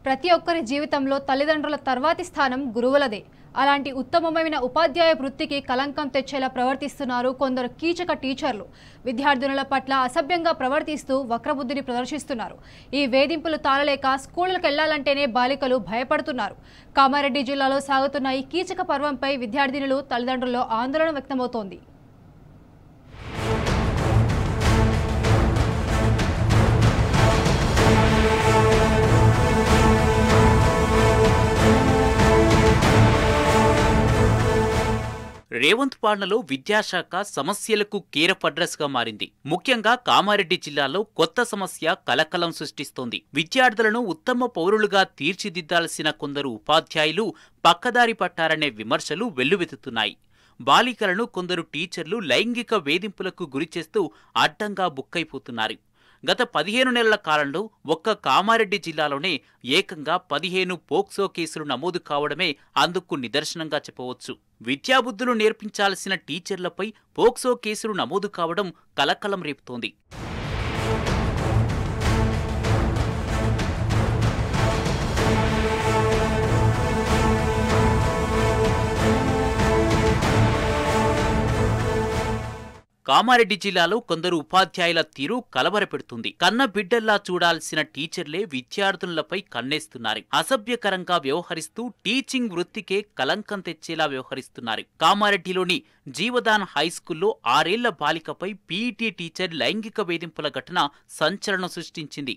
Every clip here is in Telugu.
ప్రతి ఒక్కరి జీవితంలో తల్లిదండ్రుల తర్వాతి స్థానం గురువులదే. అలాంటి ఉత్తమమైన ఉపాధ్యాయ వృత్తికి కలంకం తెచ్చేలా ప్రవర్తిస్తున్నారు కొందరు కీచక టీచర్లు. విద్యార్థినుల పట్ల అసభ్యంగా ప్రవర్తిస్తూ వక్రబుద్ధిని ప్రదర్శిస్తున్నారు. ఈ వేధింపులు తాళలేక స్కూళ్లకు వెళ్లాలంటేనే బాలికలు భయపడుతున్నారు. కామారెడ్డి జిల్లాలో సాగుతున్న ఈ కీచక పర్వంపై విద్యార్థినులు తల్లిదండ్రుల్లో ఆందోళన వ్యక్తమవుతోంది. రేవంత్ పాలనలో విద్యాశాఖ సమస్యలకు కేరఫ్ అడ్రస్ గా మారింది. ముఖ్యంగా కామారెడ్డి జిల్లాలో కొత్త సమస్య కలకలం సృష్టిస్తోంది. విద్యార్థులను ఉత్తమ పౌరులుగా తీర్చిదిద్దాల్సిన కొందరు ఉపాధ్యాయులు పక్కదారి పట్టారనే విమర్శలు వెల్లువెత్తుతున్నాయి. బాలికలను కొందరు టీచర్లు లైంగిక వేధింపులకు గురిచేస్తూ అడ్డంగా బుక్కైపోతున్నారు. గత 15 నెలల కాలంలో ఒక్క కామారెడ్డి జిల్లాలోనే ఏకంగా 15 పోక్సో కేసులు నమోదు కావడమే అందుకు నిదర్శనంగా చెప్పవచ్చు. విద్యాబుద్ధులు నేర్పించాల్సిన టీచర్లపై పోక్సో కేసులు నమోదు కావడం కలకలం రేపుతోంది. కామారెడ్డి జిల్లాలో కొందరు ఉపాధ్యాయుల తీరు కలవరపెడుతుంది. కన్న బిడ్డల్లా చూడాల్సిన టీచర్లే విద్యార్థులపై కన్నేస్తున్నారు. అసభ్యకరంగా వ్యవహరిస్తూ టీచింగ్ వృత్తికే కలంకం తెచ్చేలా వ్యవహరిస్తున్నారు. కామారెడ్డిలోని జీవదాన్ హైస్కూల్లో 6 ఏళ్ల బాలికపై పీఈటీ టీచర్ లైంగిక వేధింపుల ఘటన సంచలనం సృష్టించింది.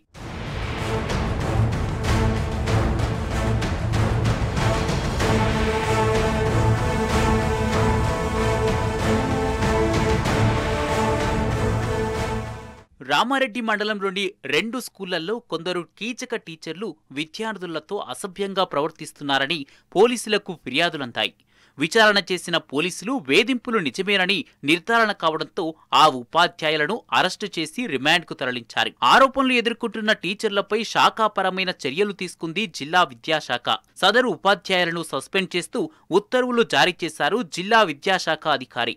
రామారెడ్డి మండలంలోని 2 స్కూళ్లలో కొందరు కీచక టీచర్లు విద్యార్థులతో అసభ్యంగా ప్రవర్తిస్తున్నారని పోలీసులకు ఫిర్యాదులందాయి. విచారణ చేసిన పోలీసులు వేధింపులు నిజమేనని నిర్ధారణ కావడంతో ఆ ఉపాధ్యాయులను అరెస్టు చేసి రిమాండ్కు తరలించారు. ఆరోపణలు ఎదుర్కొంటున్న టీచర్లపై శాఖాపరమైన చర్యలు తీసుకుంది జిల్లా విద్యాశాఖ. సదరు ఉపాధ్యాయులను సస్పెండ్ చేస్తూ ఉత్తర్వులు జారీ చేశారు జిల్లా విద్యాశాఖ అధికారి.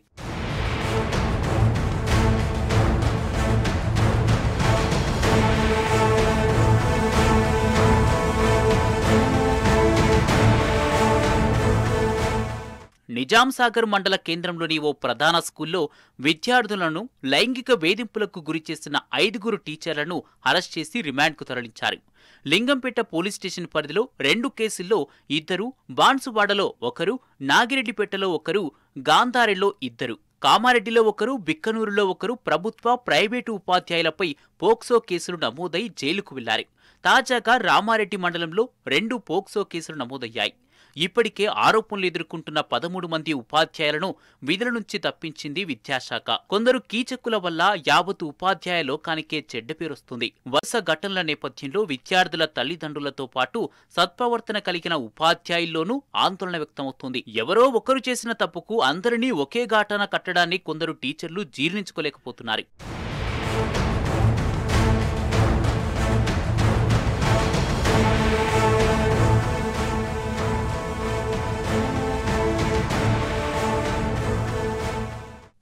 నిజాంసాగర్ మండల కేంద్రంలోని ఓ ప్రధాన స్కూల్లో విద్యార్థులను లైంగిక వేధింపులకు గురిచేసిన 5 టీచర్లను అరెస్ట్ చేసి రిమాండ్కు తరలించారు. లింగంపేట పోలీస్ స్టేషన్ పరిధిలో 2 కేసుల్లో 2, బాన్సువాడలో 1, నాగిరెడ్డిపేటలో 1, గాంధారెలో 2, కామారెడ్డిలో 1, బిక్కనూరులో 1 ప్రభుత్వ ప్రైవేటు ఉపాధ్యాయులపై పోక్సో కేసులు నమోదై జైలుకు వెళ్లారు. తాజాగా రామారెడ్డి మండలంలో 2 పోక్సో కేసులు నమోదయ్యాయి. ఇప్పటికే ఆరోపణలు ఎదుర్కొంటున్న 13 మంది ఉపాధ్యాయులను విధుల నుంచి తప్పించింది విద్యాశాఖ. కొందరు కీచకుల వల్ల యావత్ ఉపాధ్యాయ లోకానికే చెడ్డ పేరొస్తుంది. వరుస ఘటనల నేపథ్యంలో విద్యార్థుల తల్లిదండ్రులతో పాటు సత్ప్రవర్తన కలిగిన ఉపాధ్యాయుల్లోనూ ఆందోళన వ్యక్తమవుతోంది. ఎవరో ఒకరు చేసిన తప్పుకు అందరినీ ఒకే ఘాటన కట్టడాన్ని కొందరు టీచర్లు జీర్ణించుకోలేకపోతున్నారు.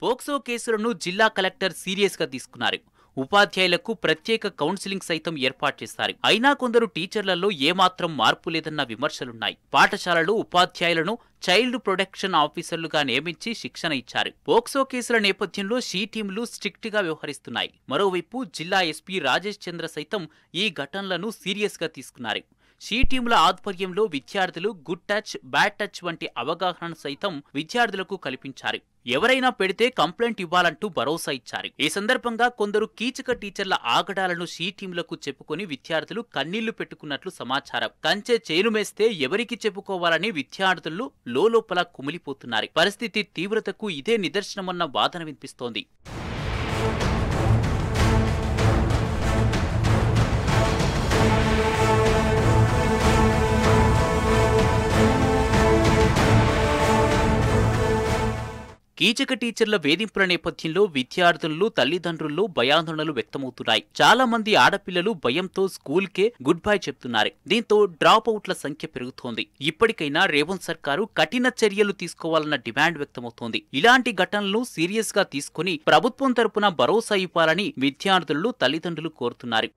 పోక్సో కేసులను జిల్లా కలెక్టర్ సీరియస్ గా తీసుకున్నారు. ఉపాధ్యాయులకు ప్రత్యేక కౌన్సిలింగ్ సైతం ఏర్పాటు చేశారు. అయినా కొందరు టీచర్లలో ఏమాత్రం మార్పు లేదన్న విమర్శలున్నాయి. పాఠశాలలో ఉపాధ్యాయులను చైల్డ్ ప్రొటెక్షన్ ఆఫీసర్లుగా నియమించి శిక్షణ ఇచ్చారు. పోక్సో కేసుల నేపథ్యంలో షీ టీంలు స్ట్రిక్ట్ గా వ్యవహరిస్తున్నాయి. మరోవైపు జిల్లా ఎస్పీ రాజేష్ చంద్ర సైతం ఈ ఘటనలను సీరియస్ గా తీసుకున్నారు. షీ టీంల ఆధ్వర్యంలో విద్యార్థులు గుడ్ టచ్, బ్యాడ్ టచ్ వంటి అవగాహన సైతం విద్యార్థులకు కల్పించారు. ఎవరైనా పెడితే కంప్లైంట్ ఇవ్వాలంటూ భరోసా ఇచ్చారు. ఈ సందర్భంగా కొందరు కీచక టీచర్ల ఆగడాలను షీ టీంలకు చెప్పుకుని విద్యార్థులు కన్నీళ్లు పెట్టుకున్నట్లు సమాచారం. కంచె చేనుమేస్తే ఎవరికి చెప్పుకోవాలని విద్యార్థులు లోలోపల కుమిలిపోతున్నారు. పరిస్థితి తీవ్రతకు ఇదే నిదర్శనమన్న వాదన వినిపిస్తోంది. కీచక టీచర్ల వేధింపుల నేపథ్యంలో విద్యార్థులు, తల్లిదండ్రులు భయాందోళనలు వ్యక్తమవుతున్నాయి. చాలా మంది ఆడపిల్లలు భయంతో స్కూల్కే గుడ్ బై చెప్తున్నారు. దీంతో డ్రాప్ అవుట్ల సంఖ్య పెరుగుతోంది. ఇప్పటికైనా రేవంత్ సర్కారు కఠిన చర్యలు తీసుకోవాలన్న డిమాండ్ వ్యక్తమవుతోంది. ఇలాంటి ఘటనలను సీరియస్ గా తీసుకుని ప్రభుత్వం తరపున భరోసా ఇవ్వాలని విద్యార్థులు, తల్లిదండ్రులు కోరుతున్నారు.